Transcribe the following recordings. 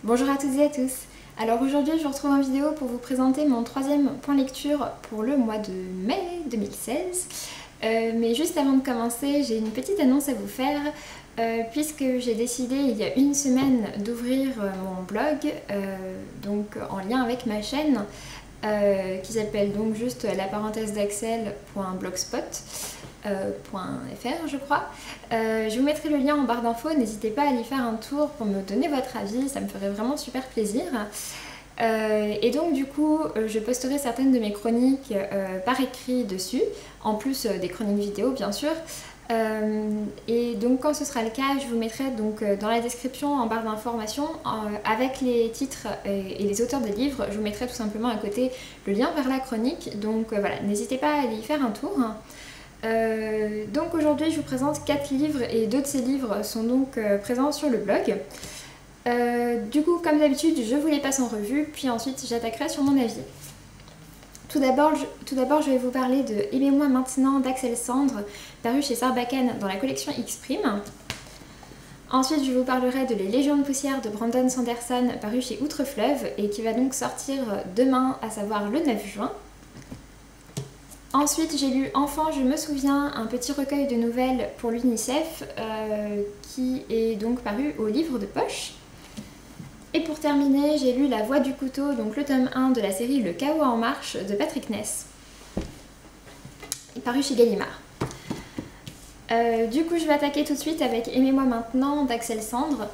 Bonjour à toutes et à tous. Alors aujourd'hui je vous retrouve en vidéo pour vous présenter mon troisième point lecture pour le mois de mai 2016. Mais juste avant de commencer, j'ai une petite annonce à vous faire puisque j'ai décidé il y a une semaine d'ouvrir mon blog donc en lien avec ma chaîne qui s'appelle donc juste la parenthèse d'Axel.blogspot.fr je crois. Je vous mettrai le lien en barre d'infos, n'hésitez pas à y faire un tour pour me donner votre avis, ça me ferait vraiment super plaisir. Et donc du coup je posterai certaines de mes chroniques par écrit dessus, en plus des chroniques vidéo bien sûr. Et donc quand ce sera le cas, je vous mettrai donc dans la description en barre d'informations avec les titres et les auteurs des livres, je vous mettrai tout simplement à côté le lien vers la chronique, donc voilà, n'hésitez pas à aller y faire un tour. Donc aujourd'hui je vous présente 4 livres et 2 de ces livres sont donc présents sur le blog. Du coup comme d'habitude je vous les passe en revue puis ensuite j'attaquerai sur mon avis. Tout d'abord je vais vous parler de Aimez-moi maintenant d'Axel Sandre paru chez Sarbacane dans la collection X-Prime. Ensuite je vous parlerai de Les Légions de poussière de Brandon Sanderson paru chez Outre-Fleuve et qui va donc sortir demain, à savoir le 9 juin. Ensuite j'ai lu Enfant je me souviens, un petit recueil de nouvelles pour l'UNICEF qui est donc paru au livre de poche. Et pour terminer, j'ai lu La Voix du couteau, donc le tome 1 de la série Le Chaos en marche de Patrick Ness, paru chez Gallimard. Du coup je vais attaquer tout de suite avec Aimez-moi maintenant d'Axel Sandre.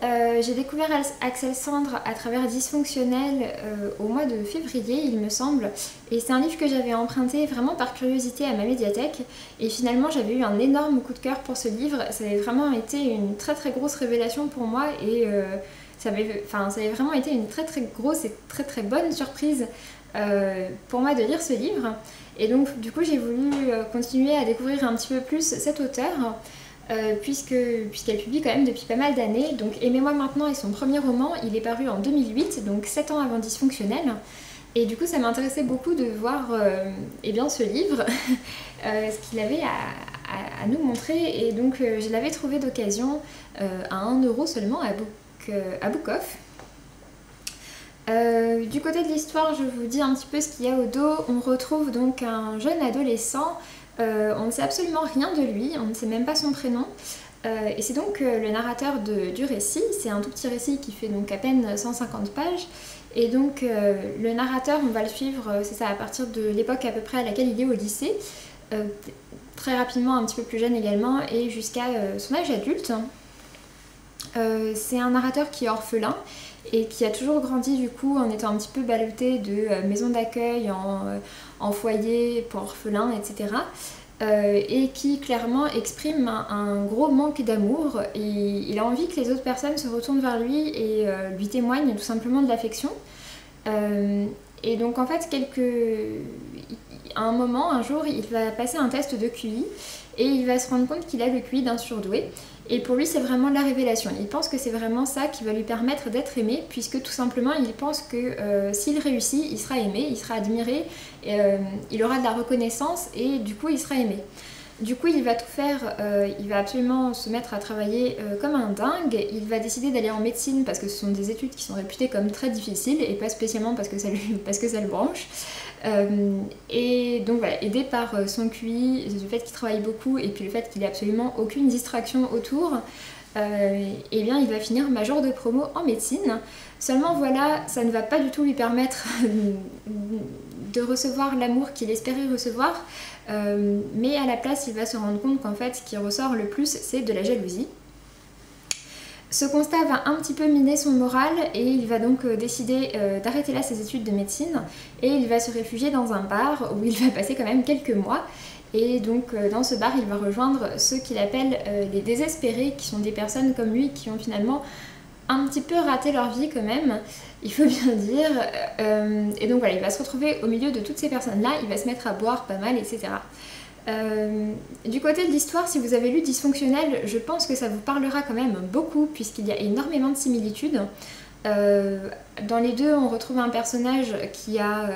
J'ai découvert Axel Sandre à travers Dysfonctionnel au mois de février il me semble, et c'est un livre que j'avais emprunté vraiment par curiosité à ma médiathèque et finalement j'avais eu un énorme coup de cœur pour ce livre. Ça avait vraiment été une très grosse révélation pour moi et ça avait vraiment été une très grosse et très bonne surprise pour moi de lire ce livre. Et donc du coup j'ai voulu continuer à découvrir un petit peu plus cet auteur puisqu'elle publie quand même depuis pas mal d'années. Donc Aimez-moi maintenant est son premier roman, il est paru en 2008, donc 7 ans avant Dysfonctionnel. Et du coup ça m'intéressait beaucoup de voir eh bien, ce livre, ce qu'il avait à nous montrer. Et donc je l'avais trouvé d'occasion à 1 € seulement à Book Off. Du côté de l'histoire, je vous dis un petit peu ce qu'il y a au dos. On retrouve donc un jeune adolescent, on ne sait absolument rien de lui, on ne sait même pas son prénom. Et c'est donc le narrateur du récit, c'est un tout petit récit qui fait donc à peine 150 pages. Et donc le narrateur, on va le suivre, c'est ça, à partir de l'époque à peu près à laquelle il est au lycée, très rapidement un petit peu plus jeune également, et jusqu'à son âge adulte. C'est un narrateur qui est orphelin et qui a toujours grandi du coup en étant un petit peu ballotté de maisons d'accueil en foyer pour orphelins, etc. Et qui clairement exprime un gros manque d'amour et il a envie que les autres personnes se retournent vers lui et lui témoignent tout simplement de l'affection. Et donc en fait à un moment, un jour, il va passer un test de QI et il va se rendre compte qu'il a le QI d'un surdoué. Et pour lui, c'est vraiment la révélation. Il pense que c'est vraiment ça qui va lui permettre d'être aimé, puisque tout simplement, il pense que s'il réussit, il sera aimé, il sera admiré, il aura de la reconnaissance et du coup, il sera aimé. Du coup, il va tout faire, il va absolument se mettre à travailler comme un dingue. Il va décider d'aller en médecine parce que ce sont des études qui sont réputées comme très difficiles et pas spécialement parce que ça le branche. Et donc voilà, aidé par son QI, le fait qu'il travaille beaucoup et puis le fait qu'il n'ait absolument aucune distraction autour, et bien il va finir major de promo en médecine. Seulement voilà, ça ne va pas du tout lui permettre de recevoir l'amour qu'il espérait recevoir, mais à la place il va se rendre compte qu'en fait ce qui ressort le plus c'est de la jalousie. Ce constat va un petit peu miner son moral et il va donc décider d'arrêter là ses études de médecine et il va se réfugier dans un bar où il va passer quand même quelques mois. Et donc dans ce bar il va rejoindre ceux qu'il appelle les désespérés, qui sont des personnes comme lui qui ont finalement un petit peu raté leur vie quand même, il faut bien dire. Et donc voilà, il va se retrouver au milieu de toutes ces personnes là, il va se mettre à boire pas mal, etc. Du côté de l'histoire, si vous avez lu Dysfonctionnel, je pense que ça vous parlera quand même beaucoup puisqu'il y a énormément de similitudes. Dans les deux, on retrouve un personnage qui a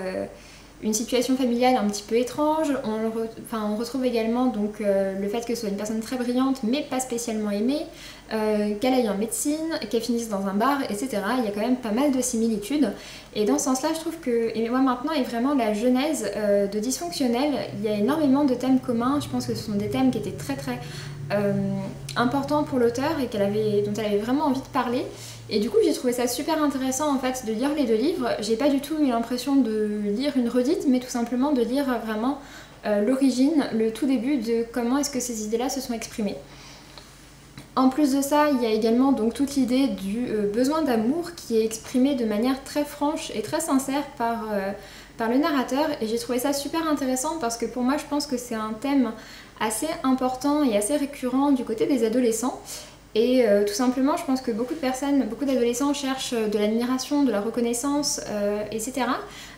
une situation familiale un petit peu étrange. On retrouve également donc le fait que ce soit une personne très brillante mais pas spécialement aimée, qu'elle aille en médecine, qu'elle finisse dans un bar, etc. Il y a quand même pas mal de similitudes. Et dans ce sens-là, je trouve que Et moi maintenant est vraiment la genèse de Dysfonctionnel. Il y a énormément de thèmes communs. Je pense que ce sont des thèmes qui étaient très très importants pour l'auteur et dont elle avait vraiment envie de parler. Et du coup, j'ai trouvé ça super intéressant en fait de lire les 2 livres. J'ai pas du tout eu l'impression de lire une redite, mais tout simplement de lire vraiment l'origine, le tout début de comment est-ce que ces idées-là se sont exprimées. En plus de ça, il y a également donc toute l'idée du besoin d'amour qui est exprimé de manière très franche et très sincère par le narrateur. Et j'ai trouvé ça super intéressant parce que pour moi, je pense que c'est un thème assez important et assez récurrent du côté des adolescents. Et tout simplement, je pense que beaucoup de personnes, beaucoup d'adolescents cherchent de l'admiration, de la reconnaissance, etc.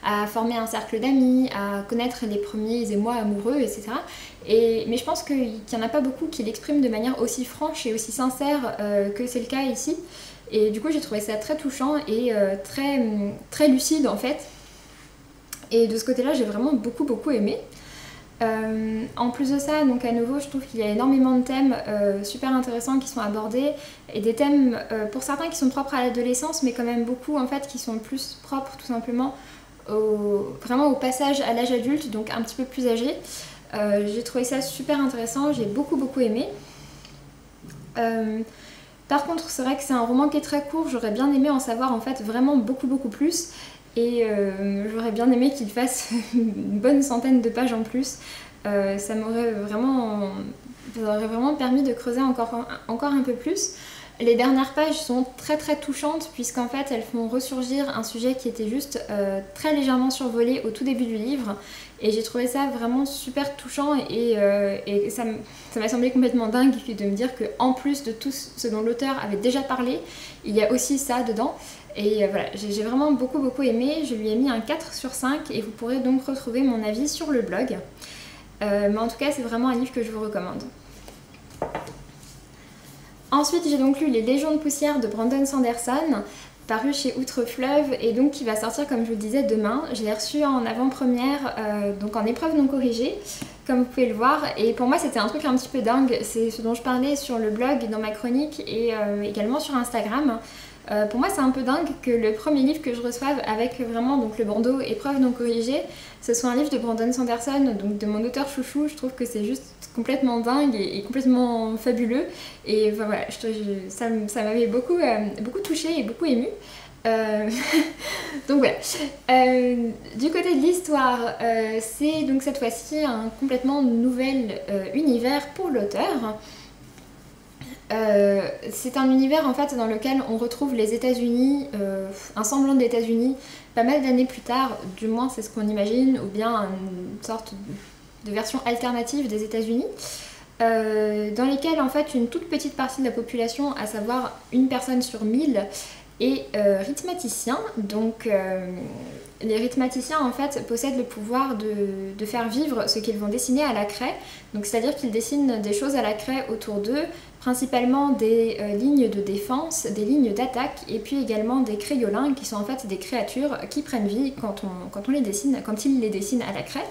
À former un cercle d'amis, à connaître les premiers émois amoureux, etc. Mais je pense qu'il n'y en a pas beaucoup qui l'expriment de manière aussi franche et aussi sincère que c'est le cas ici. Et du coup, j'ai trouvé ça très touchant et très, très lucide en fait. Et de ce côté-là, j'ai vraiment beaucoup aimé. En plus de ça, donc à nouveau, je trouve qu'il y a énormément de thèmes super intéressants qui sont abordés et des thèmes pour certains qui sont propres à l'adolescence, mais quand même beaucoup en fait qui sont plus propres tout simplement vraiment au passage à l'âge adulte, donc un petit peu plus âgé. J'ai trouvé ça super intéressant, j'ai beaucoup aimé. Par contre, c'est vrai que c'est un roman qui est très court, j'aurais bien aimé en savoir en fait vraiment beaucoup plus. Et j'aurais bien aimé qu'il fasse une bonne centaine de pages en plus. Ça m'aurait vraiment permis de creuser encore un peu plus. Les dernières pages sont très touchantes puisqu'en fait elles font ressurgir un sujet qui était juste très légèrement survolé au tout début du livre. Et j'ai trouvé ça vraiment super touchant et ça m'a semblé complètement dingue de me dire qu'en plus de tout ce dont l'auteur avait déjà parlé, il y a aussi ça dedans. Et voilà, j'ai vraiment beaucoup aimé, je lui ai mis un 4 sur 5 et vous pourrez donc retrouver mon avis sur le blog. Mais en tout cas, c'est vraiment un livre que je vous recommande. Ensuite, j'ai donc lu Les Légions de poussière de Brandon Sanderson, paru chez Outre-Fleuve et donc qui va sortir, comme je vous le disais, demain. Je l'ai reçu en avant-première, donc en épreuve non corrigée, comme vous pouvez le voir. Et pour moi, c'était un truc un petit peu dingue, c'est ce dont je parlais sur le blog, dans ma chronique et également sur Instagram. Pour moi, c'est un peu dingue que le premier livre que je reçoive avec vraiment donc, le bandeau épreuve non corrigée, ce soit un livre de Brandon Sanderson, donc de mon auteur chouchou. Je trouve que c'est juste complètement dingue et complètement fabuleux. Et enfin, voilà, ça m'avait beaucoup touchée et beaucoup émue. Donc voilà. Du côté de l'histoire, c'est donc cette fois-ci un complètement nouvel univers pour l'auteur. C'est un univers en fait dans lequel on retrouve les États-Unis, un semblant d'États-Unis, pas mal d'années plus tard, du moins c'est ce qu'on imagine, ou bien une sorte de version alternative des États-Unis, dans lesquels en fait une toute petite partie de la population, à savoir une personne sur 1000, est rhythmaticien. Donc les rhythmaticiens en fait possèdent le pouvoir de faire vivre ce qu'ils vont dessiner à la craie. Donc c'est-à-dire qu'ils dessinent des choses à la craie autour d'eux, principalement des lignes de défense, des lignes d'attaque et puis également des crayolins qui sont en fait des créatures qui prennent vie quand ils les dessinent à la craie.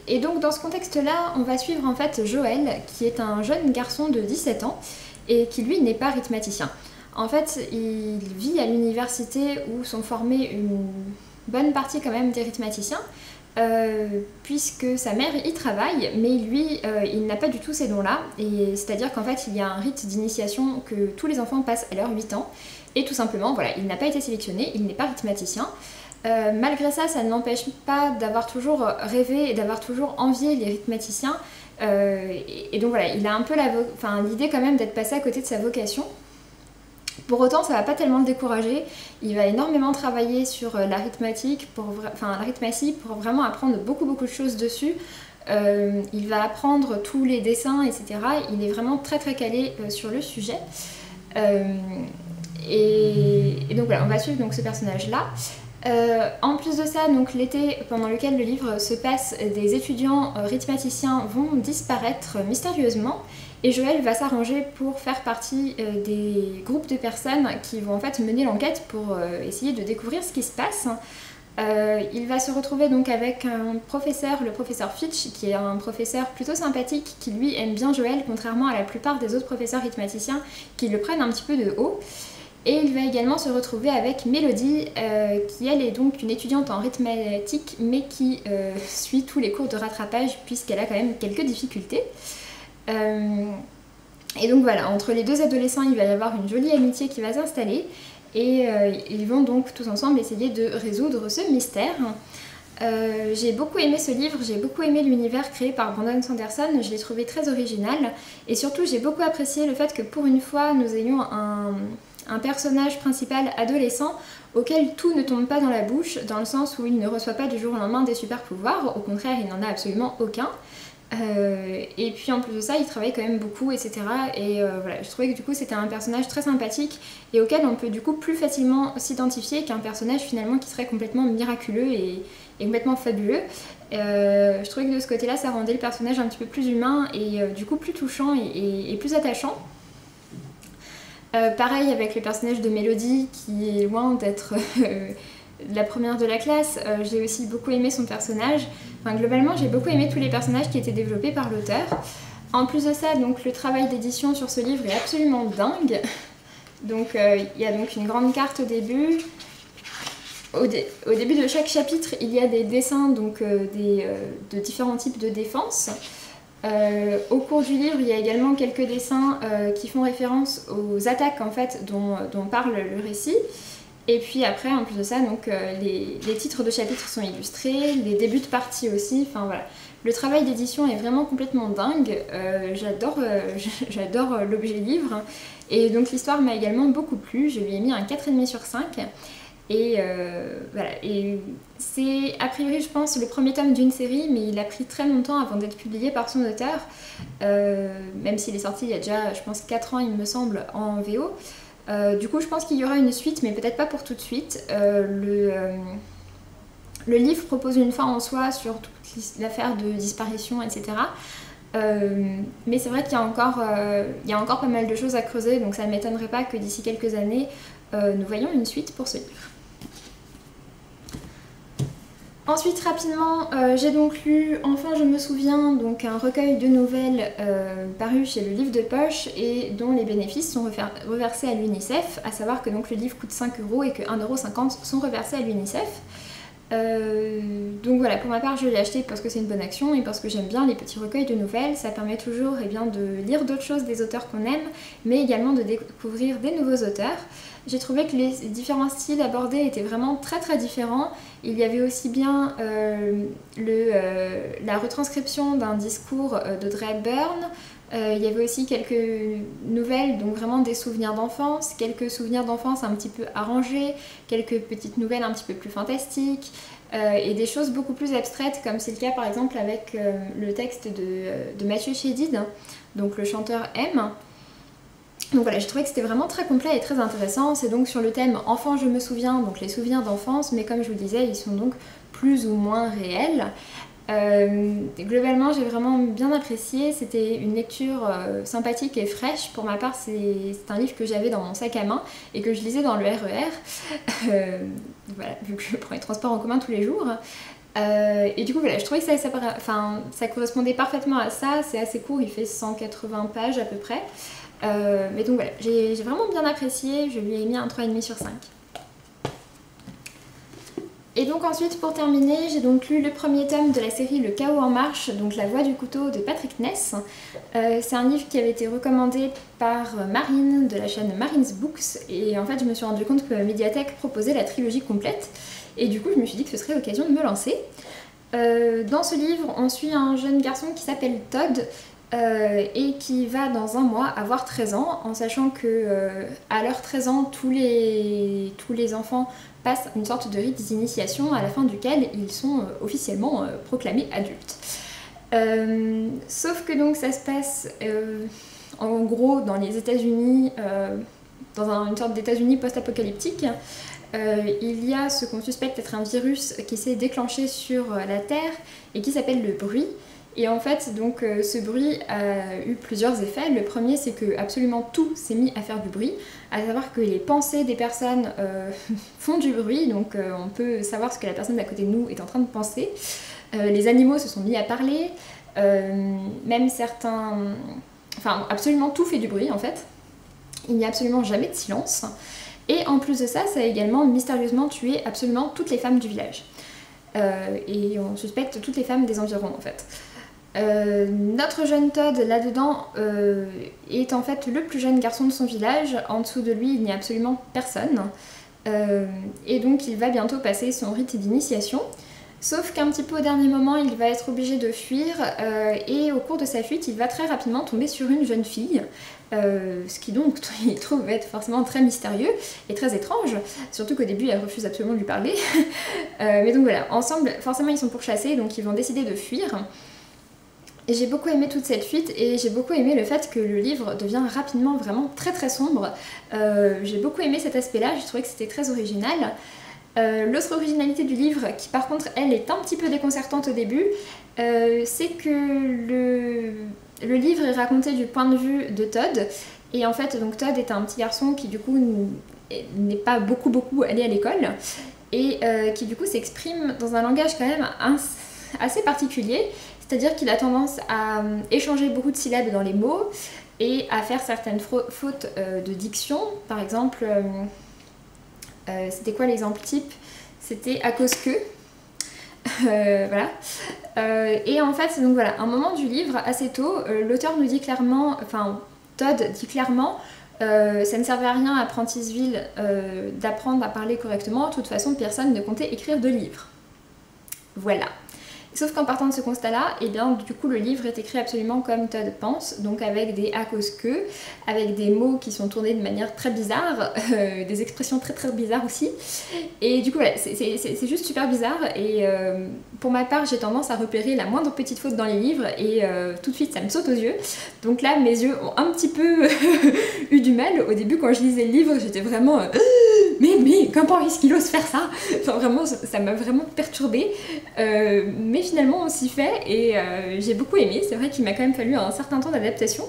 Et donc dans ce contexte-là, on va suivre en fait Joël, qui est un jeune garçon de 17 ans et qui lui n'est pas rhythmaticien. En fait, il vit à l'université où sont formés une bonne partie quand même des rhythmaticiens, puisque sa mère y travaille, mais lui, il n'a pas du tout ces dons-là. Et c'est-à-dire qu'en fait, il y a un rite d'initiation que tous les enfants passent à leurs 8 ans, et tout simplement, voilà, il n'a pas été sélectionné, il n'est pas rhythmaticien. Malgré ça, ça ne l'empêche pas d'avoir toujours rêvé et d'avoir toujours envié les rhythmaticiens. Et donc voilà, il a un peu l'idée quand même d'être passé à côté de sa vocation. Pour autant, ça va pas tellement le décourager. Il va énormément travailler sur l'arithmatie pour vraiment apprendre beaucoup de choses dessus. Il va apprendre tous les dessins, etc. Il est vraiment très calé sur le sujet. Et donc voilà, on va suivre donc ce personnage-là. En plus de ça, donc l'été pendant lequel le livre se passe, des étudiants rhythmaticiens vont disparaître mystérieusement et Joël va s'arranger pour faire partie des groupes de personnes qui vont en fait mener l'enquête pour essayer de découvrir ce qui se passe. Il va se retrouver donc avec un professeur, le professeur Fitch, qui est un professeur plutôt sympathique, qui lui aime bien Joël, contrairement à la plupart des autres professeurs rythmaticiens qui le prennent un petit peu de haut. Et il va également se retrouver avec Mélodie, qui elle est donc une étudiante en rythmatique, mais qui suit tous les cours de rattrapage, puisqu'elle a quand même quelques difficultés. Et donc voilà, entre les deux adolescents, il va y avoir une jolie amitié qui va s'installer. Et ils vont donc tous ensemble essayer de résoudre ce mystère. J'ai beaucoup aimé ce livre, j'ai beaucoup aimé l'univers créé par Brandon Sanderson, je l'ai trouvé très original. Et surtout, j'ai beaucoup apprécié le fait que pour une fois, nous ayons un personnage principal adolescent auquel tout ne tombe pas dans la bouche, dans le sens où il ne reçoit pas du jour au lendemain des super pouvoirs, au contraire, il n'en a absolument aucun. Et puis en plus de ça, il travaille quand même beaucoup, etc. Et voilà, je trouvais que du coup c'était un personnage très sympathique et auquel on peut du coup plus facilement s'identifier qu'un personnage finalement qui serait complètement miraculeux et complètement fabuleux. Je trouvais que de ce côté-là, ça rendait le personnage un petit peu plus humain et du coup plus touchant et plus attachant. Pareil avec le personnage de Mélodie qui est loin d'être la première de la classe, j'ai aussi beaucoup aimé son personnage. Enfin, globalement, j'ai beaucoup aimé tous les personnages qui étaient développés par l'auteur. En plus de ça, donc, le travail d'édition sur ce livre est absolument dingue. Donc il y a donc une grande carte au début. Au début de chaque chapitre, il y a des dessins donc, de différents types de défenses. Au cours du livre, il y a également quelques dessins qui font référence aux attaques en fait, dont parle le récit. Et puis après, en plus de ça, donc, les titres de chapitres sont illustrés, les débuts de partie aussi, enfin voilà. Le travail d'édition est vraiment complètement dingue, j'adore l'objet livre. Et donc l'histoire m'a également beaucoup plu, je lui ai mis un 4,5 sur 5. Et voilà, et c'est a priori je pense le premier tome d'une série, mais il a pris très longtemps avant d'être publié par son auteur, même s'il est sorti il y a déjà je pense 4 ans il me semble en VO. Du coup je pense qu'il y aura une suite, mais peut-être pas pour tout de suite. Le livre propose une fin en soi sur toute l'affaire de disparition, etc. Mais c'est vrai qu'il y a encore pas mal de choses à creuser, donc ça ne m'étonnerait pas que d'ici quelques années nous voyions une suite pour ce livre. Ensuite, rapidement, j'ai donc lu Enfin je me souviens, donc un recueil de nouvelles paru chez le Livre de Poche et dont les bénéfices sont reversés à l'UNICEF, à savoir que donc, le livre coûte 5 € et que 1,50 € sont reversés à l'UNICEF. Donc voilà, pour ma part je l'ai acheté parce que c'est une bonne action et parce que j'aime bien les petits recueils de nouvelles. Ça permet toujours de lire d'autres choses des auteurs qu'on aime, mais également de découvrir des nouveaux auteurs. J'ai trouvé que les différents styles abordés étaient vraiment très très différents. Il y avait aussi bien la retranscription d'un discours d'Audrey Hepburn. Il y avait aussi quelques nouvelles, donc vraiment des souvenirs d'enfance, quelques souvenirs d'enfance un petit peu arrangés, quelques petites nouvelles un petit peu plus fantastiques, et des choses beaucoup plus abstraites, comme c'est le cas par exemple avec le texte de Mathieu Chédid, donc le chanteur M. Donc voilà, j'ai trouvé que c'était vraiment très complet et très intéressant. C'est donc sur le thème Enfant je me souviens, donc les souvenirs d'enfance, mais comme je vous le disais, ils sont donc plus ou moins réels. Globalement j'ai vraiment bien apprécié, c'était une lecture sympathique et fraîche. Pour ma part c'est un livre que j'avais dans mon sac à main et que je lisais dans le RER, voilà, vu que je prends les transports en commun tous les jours. Et du coup voilà, je trouvais que ça correspondait parfaitement à ça. C'est assez court, il fait 180 pages à peu près, mais donc voilà, j'ai vraiment bien apprécié, je lui ai mis un 3,5 sur 5. Et donc ensuite, pour terminer, j'ai donc lu le premier tome de la série Le Chaos en marche, donc La Voix du couteau de Patrick Ness. C'est un livre qui avait été recommandé par Marine de la chaîne Marine's Books, et en fait je me suis rendu compte que Mediathèque proposait la trilogie complète, et du coup je me suis dit que ce serait l'occasion de me lancer. Dans ce livre, on suit un jeune garçon qui s'appelle Todd, et qui va dans un mois avoir 13 ans, en sachant que à leurs 13 ans, tous les enfants passent une sorte de rite d'initiation à la fin duquel ils sont officiellement proclamés adultes. Sauf que donc ça se passe en gros dans les États-Unis, dans une sorte d'États-Unis post-apocalyptique. Il y a ce qu'on suspecte être un virus qui s'est déclenché sur la Terre et qui s'appelle le bruit, Et en fait, donc ce bruit a eu plusieurs effets. Le premier, c'est que absolument tout s'est mis à faire du bruit, à savoir que les pensées des personnes font du bruit, donc on peut savoir ce que la personne d'à côté de nous est en train de penser. Les animaux se sont mis à parler, même certains... Enfin, absolument tout fait du bruit en fait. Il n'y a absolument jamais de silence. Et en plus de ça, ça a également mystérieusement tué absolument toutes les femmes du village. Et on suspecte toutes les femmes des environs en fait. Notre jeune Todd là-dedans est en fait le plus jeune garçon de son village. En dessous de lui, il n'y a absolument personne. Et donc il va bientôt passer son rite d'initiation. Sauf qu'un petit peu au dernier moment, il va être obligé de fuir et au cours de sa fuite, il va très rapidement tomber sur une jeune fille, ce qui donc il trouve être forcément très mystérieux et très étrange, surtout qu'au début elle refuse absolument de lui parler. Mais donc voilà, ensemble, forcément ils sont pourchassés, donc ils vont décider de fuir. Et j'ai beaucoup aimé toute cette fuite et j'ai beaucoup aimé le fait que le livre devient rapidement vraiment très très sombre. J'ai beaucoup aimé cet aspect-là, j'ai trouvé que c'était très original. L'autre originalité du livre, qui par contre elle est un petit peu déconcertante au début, c'est que le livre est raconté du point de vue de Todd. Et en fait, donc Todd est un petit garçon qui du coup n'est pas beaucoup allé à l'école et qui du coup s'exprime dans un langage quand même assez particulier. C'est-à-dire qu'il a tendance à échanger beaucoup de syllabes dans les mots et à faire certaines fautes de diction. Par exemple, c'était quoi l'exemple type? C'était à cause que. Voilà. Et en fait, donc voilà, à un moment du livre, assez tôt, l'auteur nous dit clairement, enfin, Todd dit clairement, ça ne servait à rien à Prenticeville d'apprendre à parler correctement, de toute façon, personne ne comptait écrire de livre. Voilà. Sauf qu'en partant de ce constat-là, et bien du coup le livre est écrit absolument comme Todd pense, donc avec des à cause que, avec des mots qui sont tournés de manière très bizarre, des expressions très très bizarres aussi. Et du coup voilà, c'est juste super bizarre et pour ma part j'ai tendance à repérer la moindre petite faute dans les livres et tout de suite ça me saute aux yeux. Donc là mes yeux ont un petit peu eu du mal. Au début quand je lisais le livre j'étais vraiment mais comment est-ce qu'il ose faire ça? Enfin vraiment ça m'a vraiment perturbée. Mais finalement on s'y fait et j'ai beaucoup aimé. C'est vrai qu'il m'a quand même fallu un certain temps d'adaptation.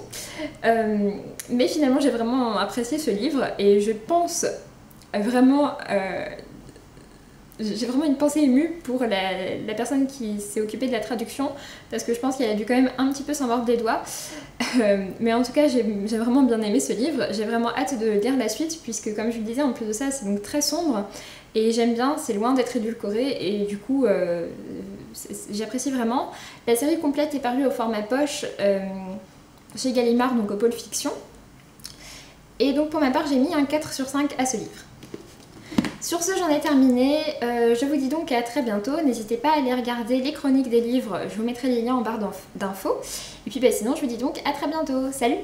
Mais finalement j'ai vraiment apprécié ce livre et je pense vraiment... j'ai vraiment une pensée émue pour la personne qui s'est occupée de la traduction parce que je pense qu'elle a dû quand même un petit peu s'en mordre des doigts. Mais en tout cas j'ai vraiment bien aimé ce livre. J'ai vraiment hâte de lire la suite puisque comme je le disais en plus de ça c'est donc très sombre et j'aime bien, c'est loin d'être édulcoré et du coup j'apprécie vraiment. La série complète est parue au format poche chez Gallimard, donc au pôle fiction. Et donc pour ma part j'ai mis un 4 sur 5 à ce livre. Sur ce, j'en ai terminé. Je vous dis donc à très bientôt. N'hésitez pas à aller regarder les chroniques des livres. Je vous mettrai les liens en barre d'infos. Et puis sinon, je vous dis donc à très bientôt. Salut!